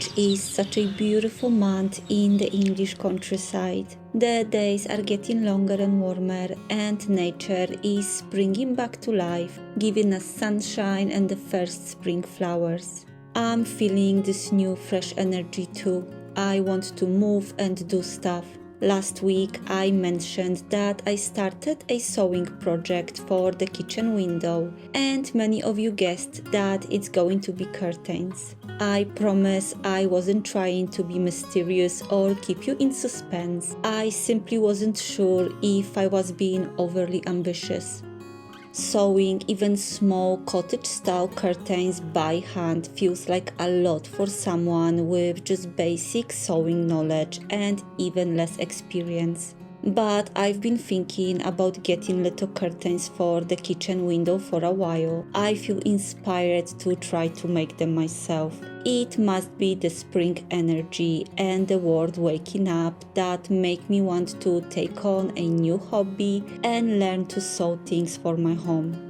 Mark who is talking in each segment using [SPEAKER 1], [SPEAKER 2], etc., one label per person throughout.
[SPEAKER 1] March is such a beautiful month in the English countryside. The days are getting longer and warmer, and nature is springing back to life, giving us sunshine and the first spring flowers. I'm feeling this new fresh energy too. I want to move and do stuff. Last week I mentioned that I started a sewing project for the kitchen window, and many of you guessed that it's going to be curtains. I promise I wasn't trying to be mysterious or keep you in suspense. I simply wasn't sure if I was being overly ambitious. Sewing even small cottage-style curtains by hand feels like a lot for someone with just basic sewing knowledge and even less experience. But I've been thinking about getting little curtains for the kitchen window for a while. I feel inspired to try to make them myself. It must be the spring energy and the world waking up that make me want to take on a new hobby and learn to sew things for my home.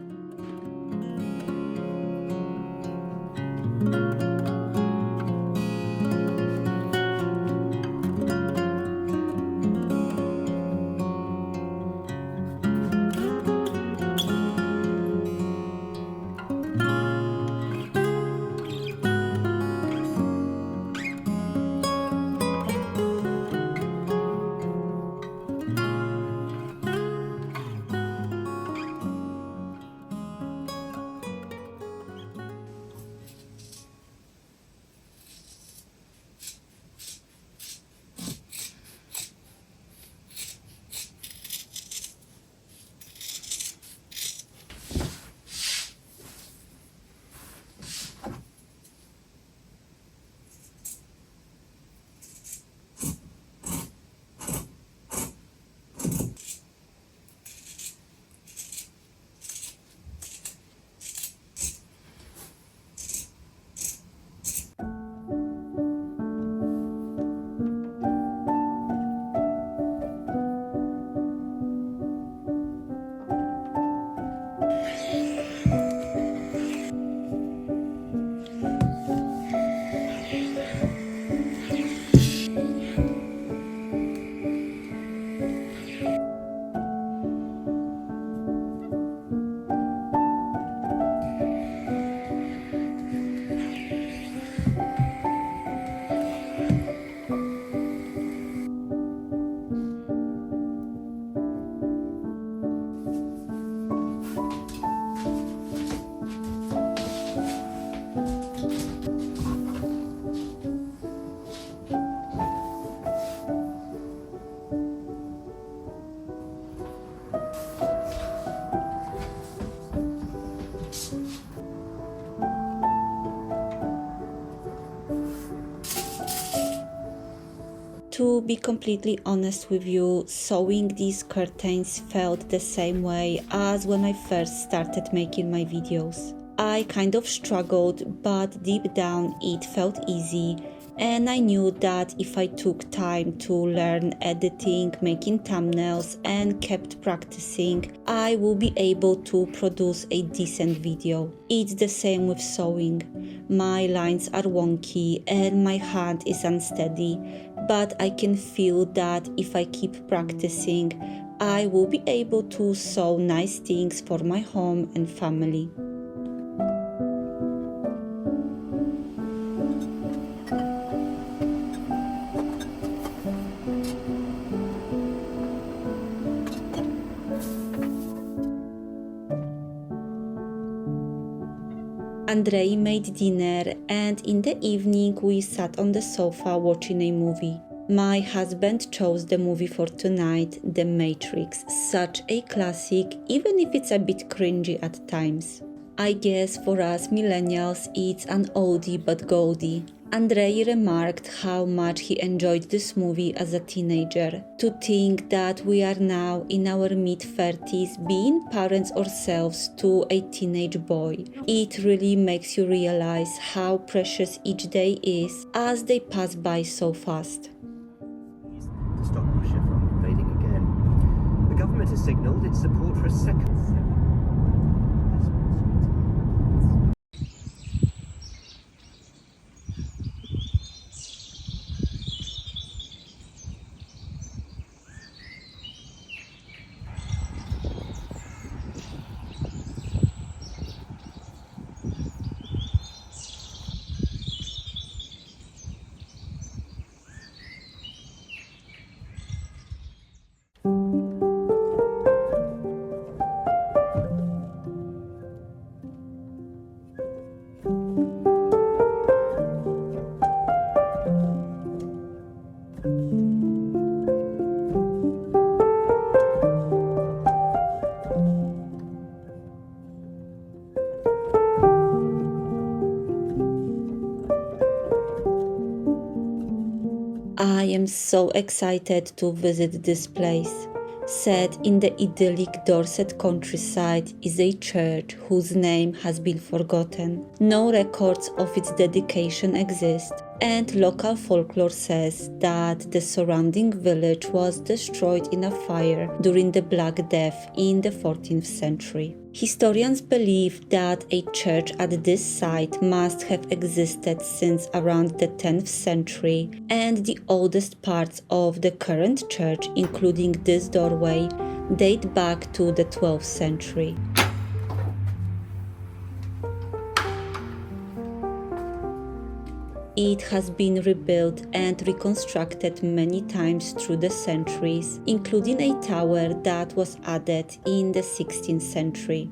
[SPEAKER 1] To be completely honest with you, sewing these curtains felt the same way as when I first started making my videos. I kind of struggled, but deep down it felt easy, and I knew that if I took time to learn editing, making thumbnails, and kept practicing, I will be able to produce a decent video. It's the same with sewing. My lines are wonky and my hand is unsteady, but I can feel that if I keep practicing, I will be able to sew nice things for my home and family. Andrei made dinner, and in the evening we sat on the sofa watching a movie. My husband chose the movie for tonight, The Matrix, such a classic, even if it's a bit cringy at times. I guess for us millennials it's an oldie but goldie. Andrei remarked how much he enjoyed this movie as a teenager. To think that we are now in our mid-30s being parents ourselves to a teenage boy, it really makes you realize how precious each day is as they pass by so fast.
[SPEAKER 2] To stop Russia from invading again, the government has signalled its support for a second.
[SPEAKER 1] am so excited to visit this place. Set in the idyllic Dorset countryside is a church whose name has been forgotten. No records of its dedication exist, and local folklore says that the surrounding village was destroyed in a fire during the Black Death in the 14th century. Historians believe that a church at this site must have existed since around the 10th century, and the oldest parts of the current church, including this doorway, date back to the 12th century. It has been rebuilt and reconstructed many times through the centuries, including a tower that was added in the 16th century.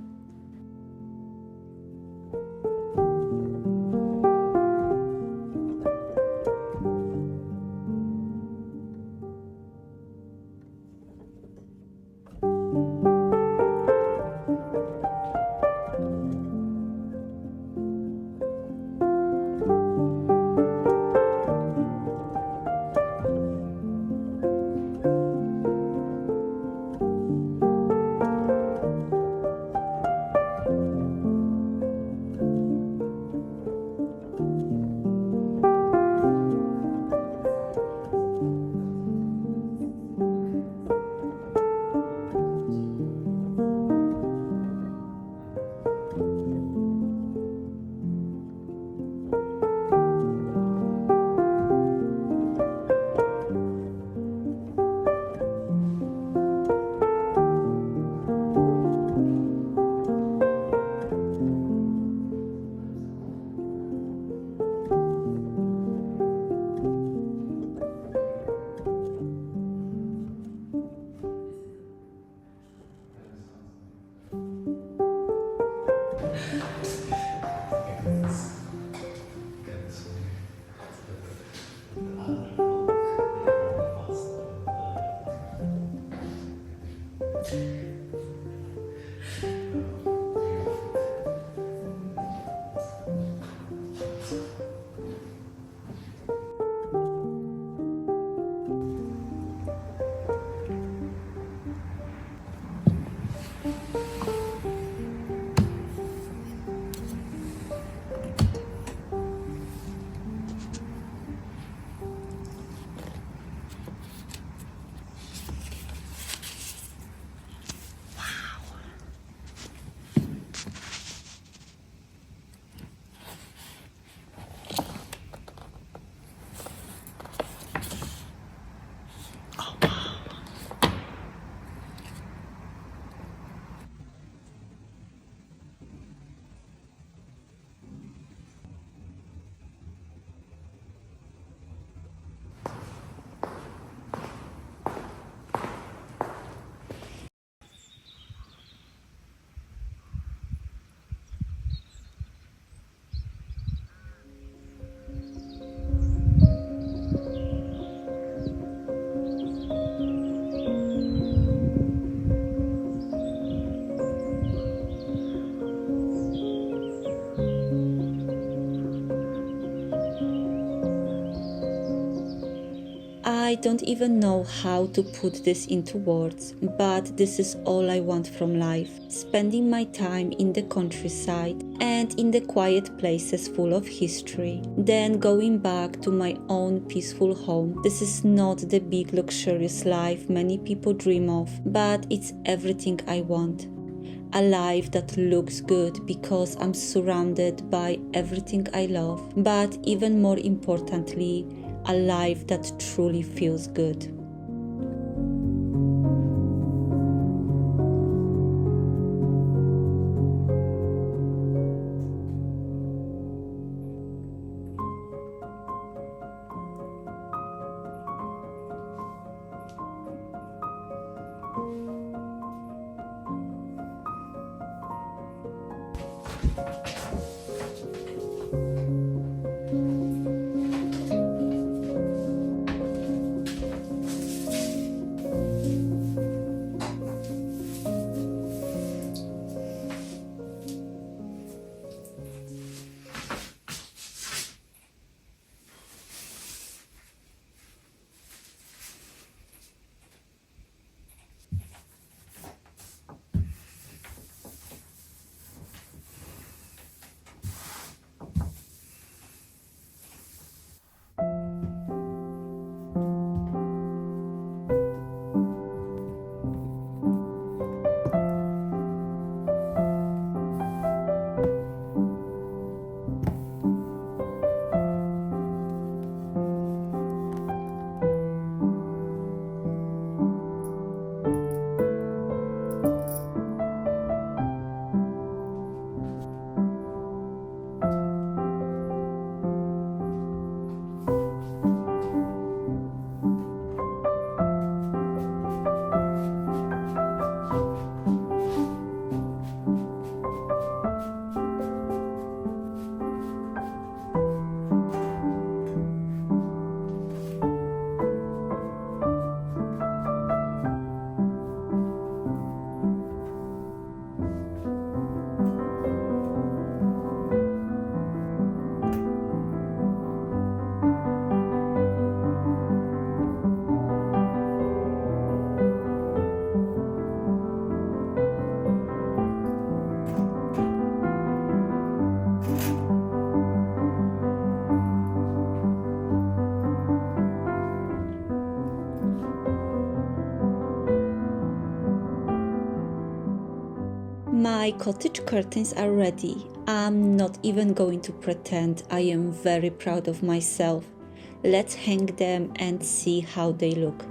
[SPEAKER 1] I don't even know how to put this into words, but this is all I want from life. Spending my time in the countryside and in the quiet places full of history, then going back to my own peaceful home. This is not the big luxurious life many people dream of, but it's everything I want. A life that looks good because I'm surrounded by everything I love, but even more importantly, a life that truly feels good. My cottage curtains are ready. I'm not even going to pretend. I am very proud of myself. Let's hang them and see how they look.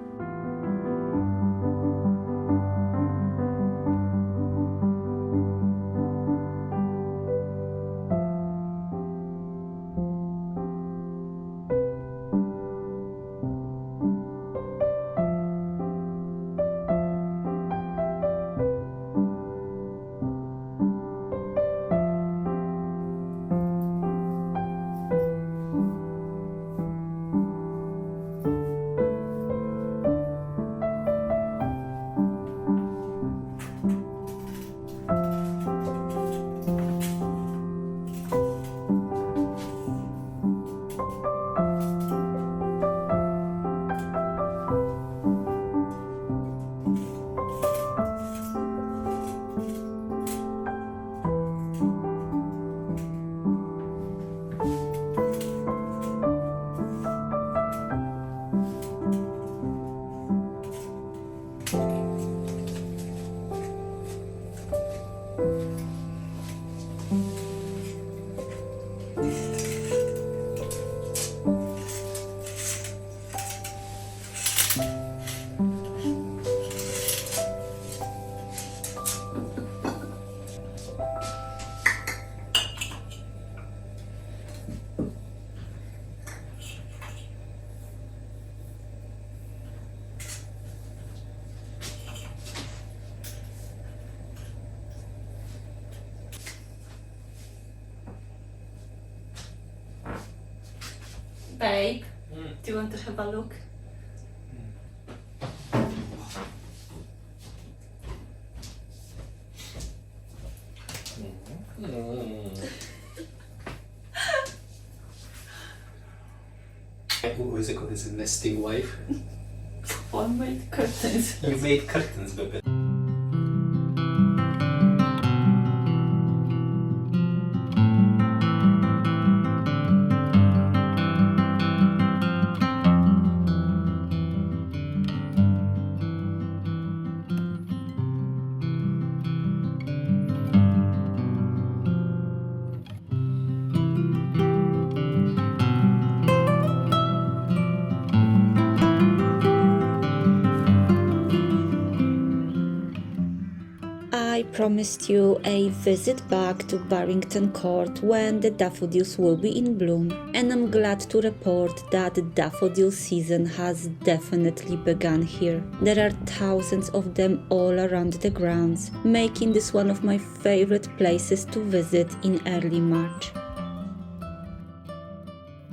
[SPEAKER 1] Babe, do you want to have a look?
[SPEAKER 3] What is it called? This is nesting wife.
[SPEAKER 1] Homemade curtains.
[SPEAKER 3] You made curtains, baby.
[SPEAKER 1] I promised you a visit back to Barrington Court when the daffodils will be in bloom, and I'm glad to report that the daffodil season has definitely begun here. There are thousands of them all around the grounds, making this one of my favorite places to visit in early March.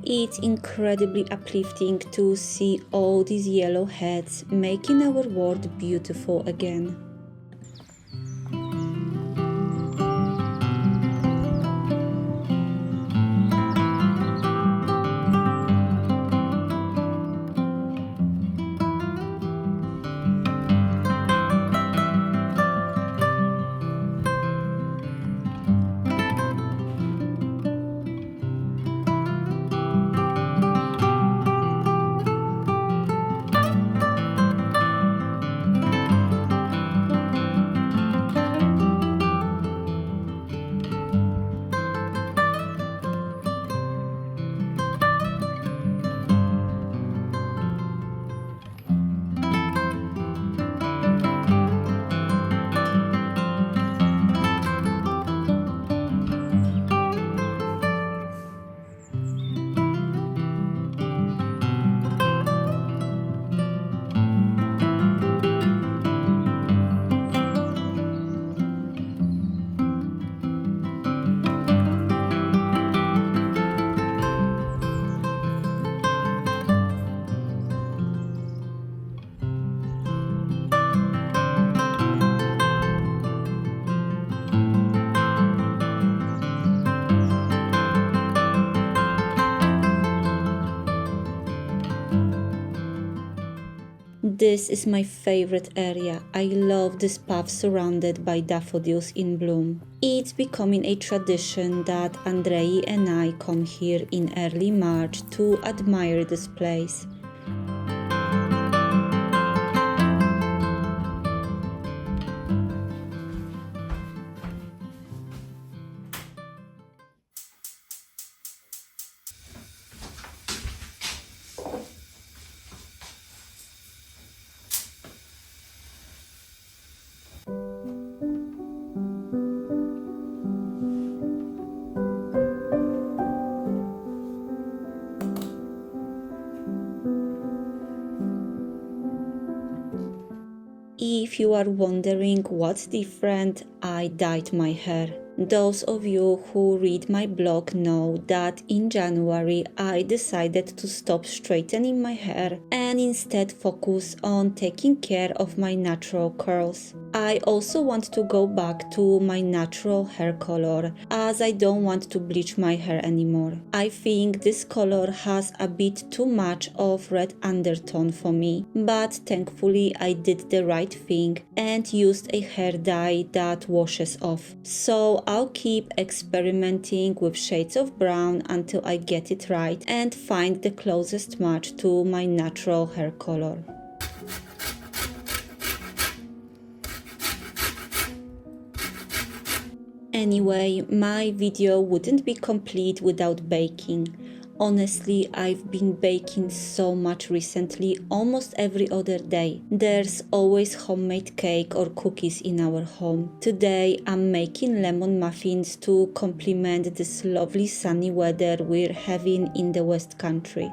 [SPEAKER 1] It's incredibly uplifting to see all these yellow heads making our world beautiful again. This is my favorite area. I love this path surrounded by daffodils in bloom. It's becoming a tradition that Andrei and I come here in early March to admire this place. If you are wondering what's different, I dyed my hair. Those of you who read my blog know that in January I decided to stop straightening my hair and instead focus on taking care of my natural curls. I also want to go back to my natural hair color as I don't want to bleach my hair anymore. I think this color has a bit too much of red undertone for me, but thankfully I did the right thing and used a hair dye that washes off. So I'll keep experimenting with shades of brown until I get it right and find the closest match to my natural hair color. Anyway, my video wouldn't be complete without baking. Honestly, I've been baking so much recently, almost every other day. There's always homemade cake or cookies in our home. Today, I'm making lemon muffins to complement this lovely sunny weather we're having in the West Country.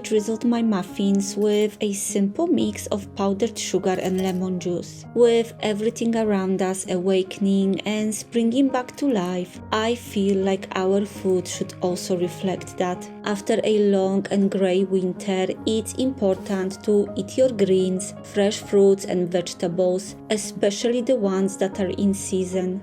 [SPEAKER 1] drizzled my muffins with a simple mix of powdered sugar and lemon juice. With everything around us awakening and springing back to life, I feel like our food should also reflect that. After a long and grey winter, it's important to eat your greens, fresh fruits and vegetables, especially the ones that are in season.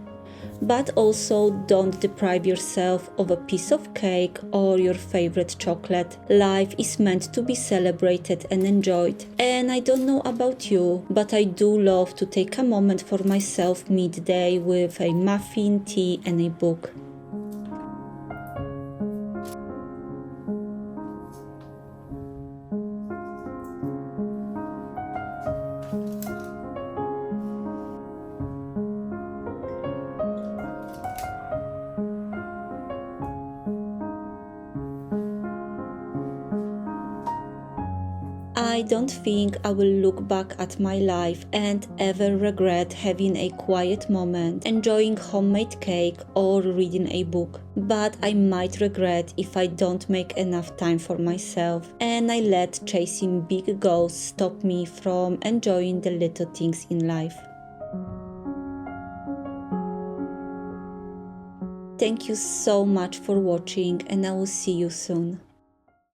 [SPEAKER 1] But also don't deprive yourself of a piece of cake or your favorite chocolate. Life is meant to be celebrated and enjoyed. And I don't know about you, but I do love to take a moment for myself midday with a muffin, tea and a book. I don't think I will look back at my life and ever regret having a quiet moment, enjoying homemade cake or reading a book. But I might regret if I don't make enough time for myself and I let chasing big goals stop me from enjoying the little things in life. Thank you so much for watching and I will see you soon.